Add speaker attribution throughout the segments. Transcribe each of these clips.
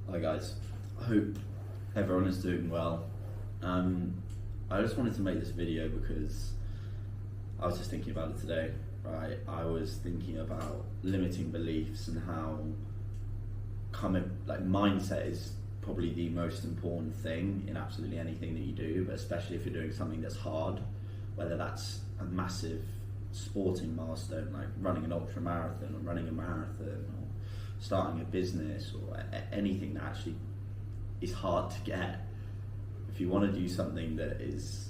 Speaker 1: Hi guys, I hope everyone is doing well. I just wanted to make this video because I was just thinking about it today, right? I was thinking about limiting beliefs and how mindset is probably the most important thing in absolutely anything that you do, but especially if you're doing something that's hard, whether that's a massive sporting milestone like running an ultra marathon or running a marathon or starting a business or anything that actually is hard to get. If you want to do something that is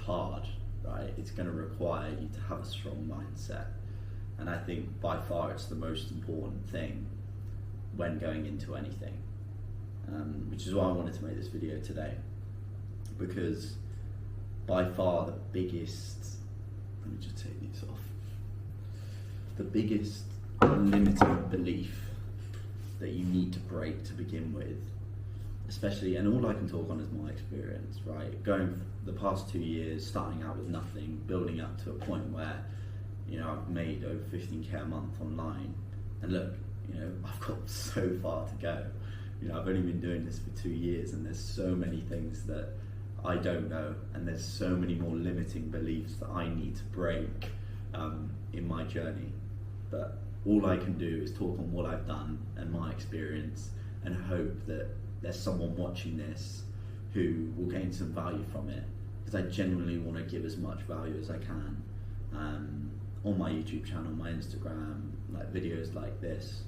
Speaker 1: hard, right, it's going to require you to have a strong mindset. And I think by far it's the most important thing when going into anything, which is why I wanted to make this video today, because by far the biggest, let me just take these off, the biggest limiting belief that you need to break to begin with, especially, and all I can talk on is my experience, right? Going the past 2 years, starting out with nothing, building up to a point where, I've made over 15k a month online, and look, I've got so far to go. I've only been doing this for 2 years, and there's so many things that I don't know, and there's so many more limiting beliefs that I need to break in my journey. But all I can do is talk on what I've done and my experience, and hope that there's someone watching this who will gain some value from it, because I genuinely want to give as much value as I can on my YouTube channel, my Instagram, like videos like this.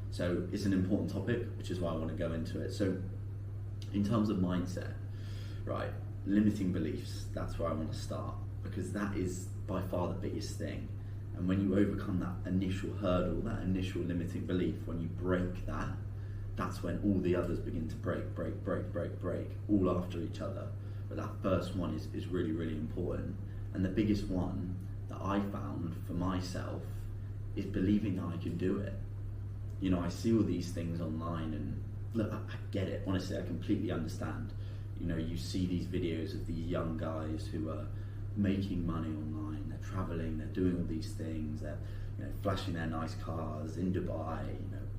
Speaker 1: So it's an important topic, which is why I want to go into it. So in terms of mindset, right, limiting beliefs, that's where I want to start, because that is by far the biggest thing. And when you overcome that initial hurdle, that initial limiting belief, when you break that, that's when all the others begin to break, all after each other. But that first one is really, really important. And the biggest one that I found for myself is believing that I can do it. I see all these things online, and look, I get it. Honestly, I completely understand. You see these videos of these young guys who are making money online, they're traveling, they're doing all these things, they're flashing their nice cars in Dubai,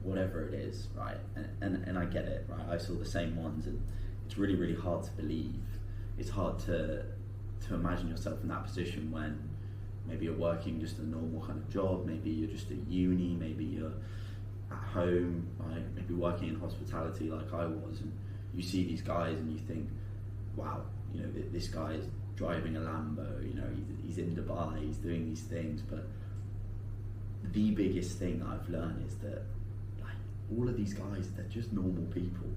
Speaker 1: whatever it is, right? And I get it, right? I saw the same ones, and it's really, really hard to believe. It's hard to imagine yourself in that position when maybe you're working just a normal kind of job, maybe you're just at uni, maybe you're at home, right? Maybe working in hospitality like I was, and you see these guys and you think, wow, this guy is driving a Lambo, he's in Dubai, he's doing these things. But the biggest thing I've learned is that all of these guys, they're just normal people,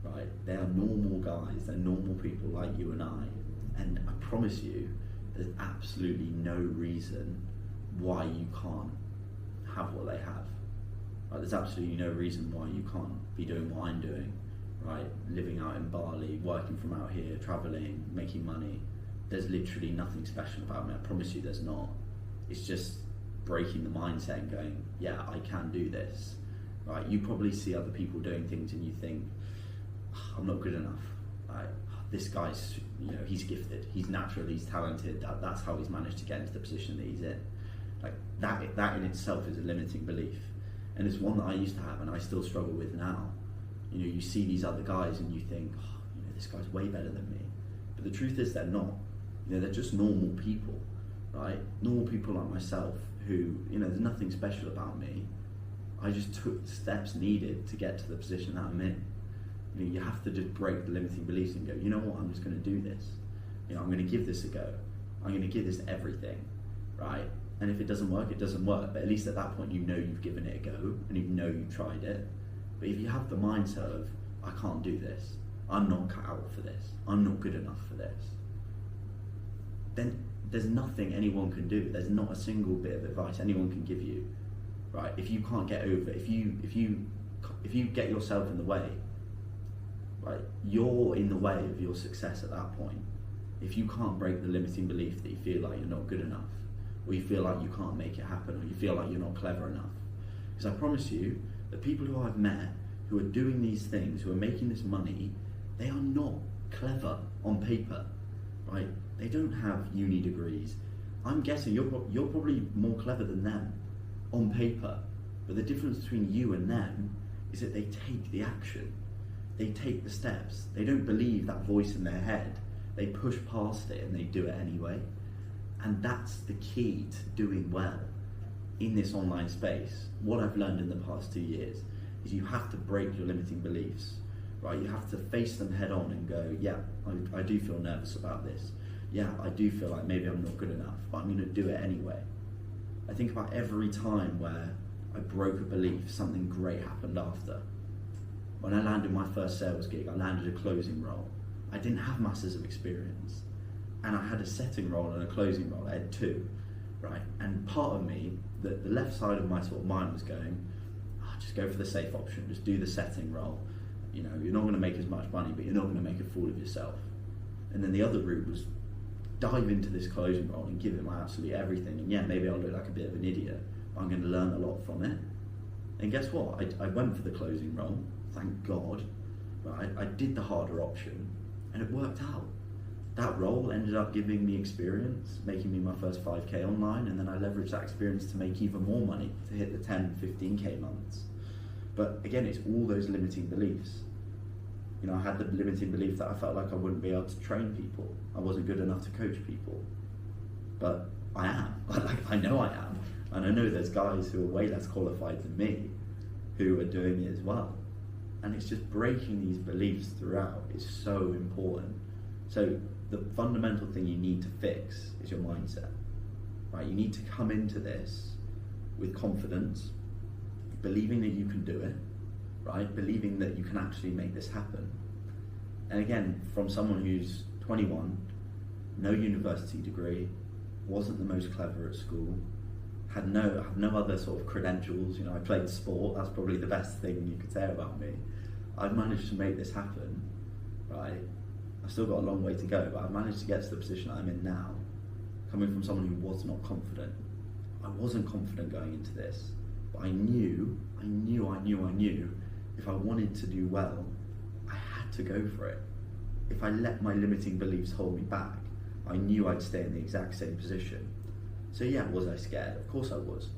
Speaker 1: right? They are normal guys, they're normal people like you and I. And I promise you, there's absolutely no reason why you can't have what they have. Right? There's absolutely no reason why you can't be doing what I'm doing, right? Living out in Bali, working from out here, traveling, making money. There's literally nothing special about me. I promise you there's not. It's just breaking the mindset and going, yeah, I can do this, right? You probably see other people doing things and you think, I'm not good enough, right? This guy's, he's gifted, he's natural, he's talented, that's how he's managed to get into the position that he's in. Like that in itself is a limiting belief. And it's one that I used to have and I still struggle with now. You see these other guys and you think, this guy's way better than me. But the truth is they're not. They're just normal people, right? Normal people like myself who, there's nothing special about me. I just took the steps needed to get to the position that I'm in. You have to just break the limiting beliefs and go, you know what, I'm just going to do this. I'm going to give this a go. I'm going to give this everything, right? And if it doesn't work, it doesn't work. But at least at that point, you've given it a go and you've tried it. But if you have the mindset of, I can't do this, I'm not cut out for this, I'm not good enough for this, then there's nothing anyone can do. There's not a single bit of advice anyone can give you, right? If you can't get over, if you get yourself in the way, right, you're in the way of your success at that point. If you can't break the limiting belief that you feel like you're not good enough, or you feel like you can't make it happen, or you feel like you're not clever enough. Because I promise you, the people who I've met who are doing these things, who are making this money, they are not clever on paper, right? They don't have uni degrees. I'm guessing you're probably more clever than them on paper, but the difference between you and them is that they take the action. they take the steps. They don't believe that voice in their head. They push past it and they do it anyway. And that's the key to doing well in this online space. What I've learned in the past 2 years is you have to break your limiting beliefs, right? You have to face them head on and go, yeah, I do feel nervous about this. Yeah, I do feel like maybe I'm not good enough, but I'm gonna do it anyway. I think about every time where I broke a belief, something great happened after. When I landed my first sales gig, I landed a closing role. I didn't have masses of experience. And I had a setting role and a closing role. I had two, right? And part of me, the left side of my sort of mind was going, just go for the safe option, just do the setting role. You know, you're not going to make as much money, but you're not going to make a fool of yourself. And then the other route was dive into this closing role and give it my absolute everything. And yeah, maybe I'll look like a bit of an idiot, but I'm going to learn a lot from it. And guess what? I went for the closing role, thank God. But I did the harder option, and it worked out. That role ended up giving me experience, making me my first 5K online, and then I leveraged that experience to make even more money, to hit the 10, 15K months. But again, it's all those limiting beliefs. You know, I had the limiting belief that I felt like I wouldn't be able to train people. I wasn't good enough to coach people. But I am. I know I am. And I know there's guys who are way less qualified than me who are doing it as well. And it's just breaking these beliefs throughout is so important. So the fundamental thing you need to fix is your mindset, right? You need to come into this with confidence, believing that you can do it, right? Believing that you can actually make this happen. And again, from someone who's 21, no university degree, wasn't the most clever at school, had no other sort of credentials. You know, I played sport, that's probably the best thing you could say about me. I've managed to make this happen, right? I've still got a long way to go, but I've managed to get to the position I'm in now, coming from someone who was not confident. I wasn't confident going into this, but I knew if I wanted to do well, I had to go for it. If I let my limiting beliefs hold me back, I knew I'd stay in the exact same position. So yeah, was I scared? Of course I was.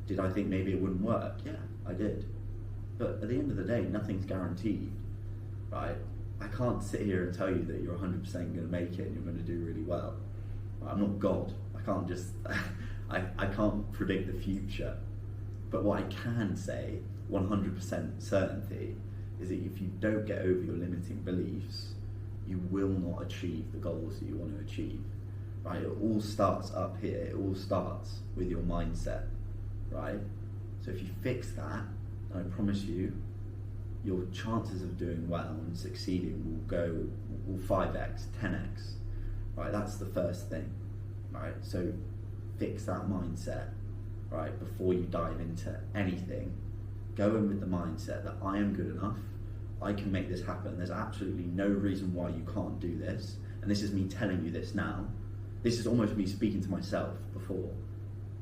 Speaker 1: Did I think maybe it wouldn't work? Yeah, I did. But at the end of the day, nothing's guaranteed, right? I can't sit here and tell you that you're 100% going to make it and you're going to do really well. I'm not God. I can't just, I can't predict the future. But what I can say, 100% certainty, is that if you don't get over your limiting beliefs, you will not achieve the goals that you want to achieve, right? It all starts up here. It all starts with your mindset, right? So if you fix that, I promise you, your chances of doing well and succeeding will 5x, 10x, right? That's the first thing, right? So fix that mindset, right? Before you dive into anything, go in with the mindset that I am good enough, I can make this happen. There's absolutely no reason why you can't do this. And this is me telling you this now. This is almost me speaking to myself before.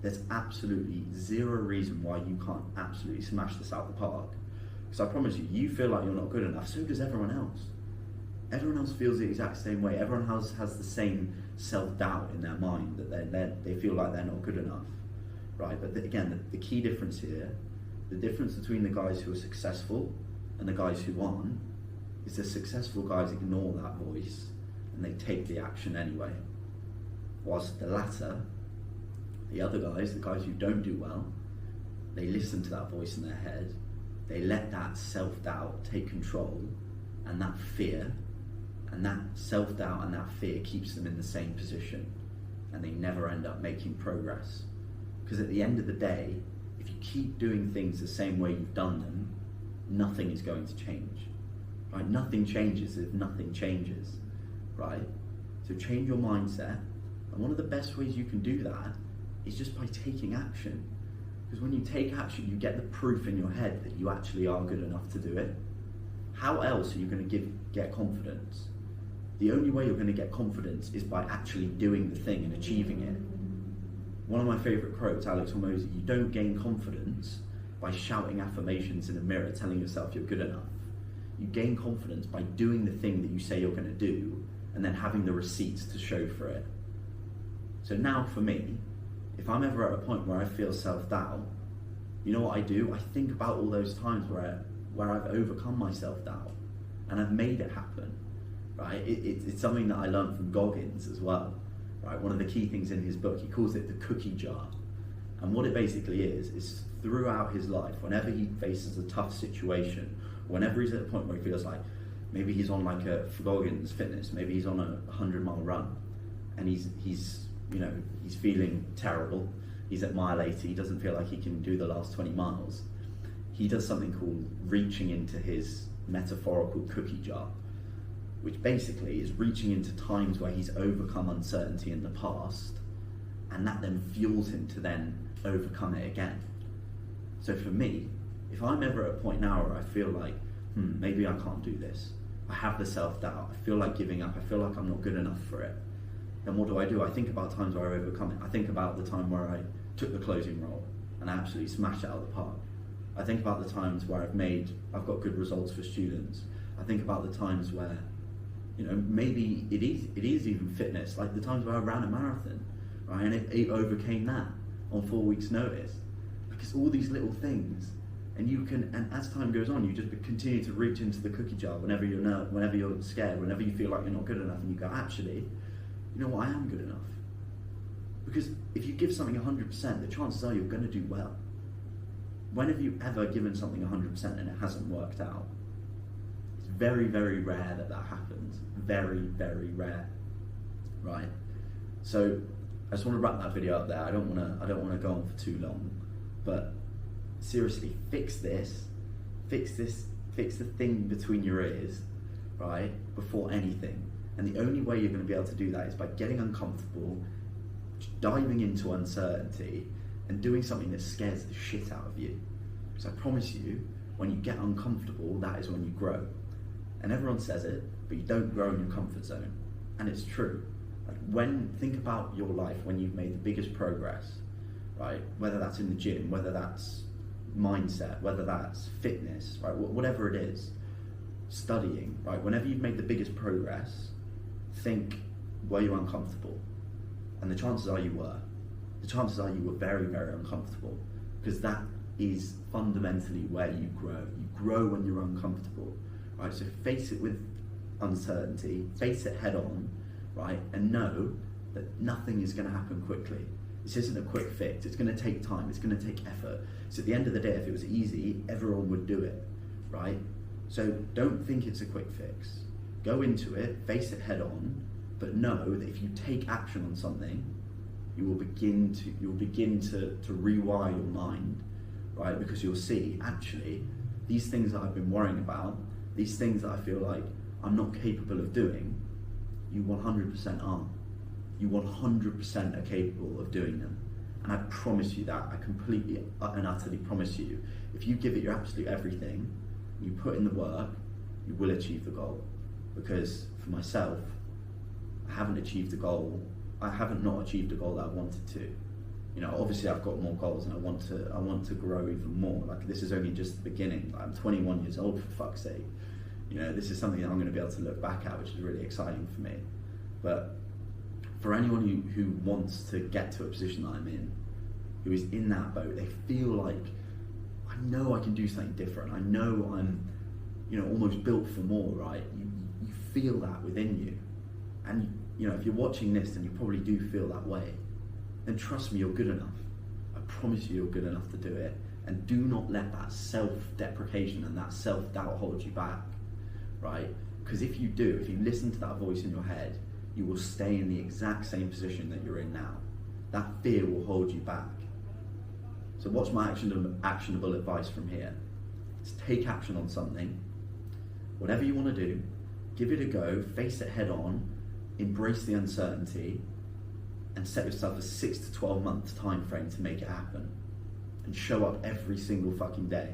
Speaker 1: There's absolutely zero reason why you can't absolutely smash this out the park. Because I promise you, you feel like you're not good enough, so does everyone else. Everyone else feels the exact same way. Everyone else has the same self-doubt in their mind that they feel like they're not good enough, right? But again, the key difference here, the difference between the guys who are successful and the guys who aren't, is the successful guys ignore that voice and they take the action anyway. Whilst the latter, the other guys, the guys who don't do well, they listen to that voice in their head, they let that self-doubt take control, and that fear, and that self-doubt and that fear keeps them in the same position, and they never end up making progress. Because at the end of the day, if you keep doing things the same way you've done them, nothing is going to change, right? Nothing changes if nothing changes, right? So change your mindset, and one of the best ways you can do that is just by taking action. Because when you take action, you get the proof in your head that you actually are good enough to do it. How else are you going to get confidence? The only way you're going to get confidence is by actually doing the thing and achieving it. One of my favourite quotes, Alex Hormozy, you don't gain confidence by shouting affirmations in a mirror telling yourself you're good enough. You gain confidence by doing the thing that you say you're going to do and then having the receipts to show for it. So now for me, if I'm ever at a point where I feel self-doubt, you know what I do? I think about all those times where where I've overcome my self-doubt and I've made it happen, right? It's something that I learned from Goggins as well, right? One of the key things in his book, he calls it the cookie jar. And what it basically is throughout his life, whenever he faces a tough situation, whenever he's at a point where he feels like maybe he's on like for Goggins fitness, maybe he's on a 100-mile run and he's feeling terrible, he's at mile 80, he doesn't feel like he can do the last 20 miles, he does something called reaching into his metaphorical cookie jar, which basically is reaching into times where he's overcome uncertainty in the past, and that then fuels him to then overcome it again. So for me, if I'm ever at a point now where I feel like, maybe I can't do this, I have the self-doubt, I feel like giving up, I feel like I'm not good enough for it, then what do? I think about times where I overcome it. I think about the time where I took the closing role and I absolutely smashed it out of the park. I think about the times where I've got good results for students. I think about the times where, maybe it is even fitness, like the times where I ran a marathon, right, and it overcame that on 4 weeks' notice. Like, it's all these little things, and as time goes on, you just continue to reach into the cookie jar whenever you're scared, whenever you feel like you're not good enough, and you go, actually, you know what, I am good enough. Because if you give something 100%, the chances are you're going to do well. When have you ever given something 100% and it hasn't worked out? It's very, very rare that happens. Very, very rare, right? So I just want to wrap that video up there. I don't want to go on for too long, but seriously, fix the thing between your ears, right, before anything. And the only way you're going to be able to do that is by getting uncomfortable, diving into uncertainty, and doing something that scares the shit out of you. Because I promise you, when you get uncomfortable, that is when you grow. And everyone says it, but you don't grow in your comfort zone. And it's true. Like, think about your life when you've made the biggest progress, right? Whether that's in the gym, whether that's mindset, whether that's fitness, right? Whatever it is, studying, right? Whenever you've made the biggest progress, think, were you uncomfortable? And the chances are you were. The chances are you were very, very uncomfortable, because that is fundamentally where you grow. You grow when you're uncomfortable, right? So face it with uncertainty, face it head on, right? And know that nothing is going to happen quickly. This isn't a quick fix. It's going to take time. It's going to take effort. So at the end of the day, if it was easy, everyone would do it, right? So don't think it's a quick fix. Go into it, face it head on, but know that if you take action on something, you will begin to rewire your mind, right? Because you'll see, actually, these things that I've been worrying about, these things that I feel like I'm not capable of doing, you 100% are. You 100% are capable of doing them. And I promise you that. I completely and utterly promise you, if you give it your absolute everything, you put in the work, you will achieve the goal. Because for myself, I haven't achieved the goal. I haven't not achieved a goal that I wanted to. Obviously I've got more goals and I want to grow even more. Like, this is only just the beginning. Like, I'm 21 years old, for fuck's sake. This is something that I'm going to be able to look back at, which is really exciting for me. But for anyone who wants to get to a position that I'm in, who is in that boat, they feel like, I know I can do something different. I know I'm, almost built for more, right? You feel that within you. And, if you're watching this and you probably do feel that way, then trust me, you're good enough. I promise you, you're good enough to do it. And do not let that self-deprecation and that self-doubt hold you back, right? Because if you listen to that voice in your head, you will stay in the exact same position that you're in now. That fear will hold you back. So what's my actionable advice from here? It's take action on something. Whatever you want to do, give it a go, face it head on, embrace the uncertainty, and set yourself a 6 to 12 month time frame to make it happen. And show up every single fucking day.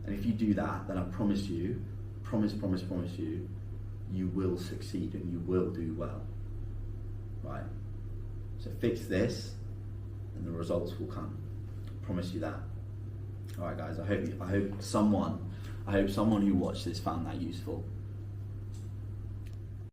Speaker 1: And if you do that, then I promise you, promise you, you will succeed and you will do well, right? So fix this and the results will come. I promise you that. All right, guys, I hope someone who watched this found that useful.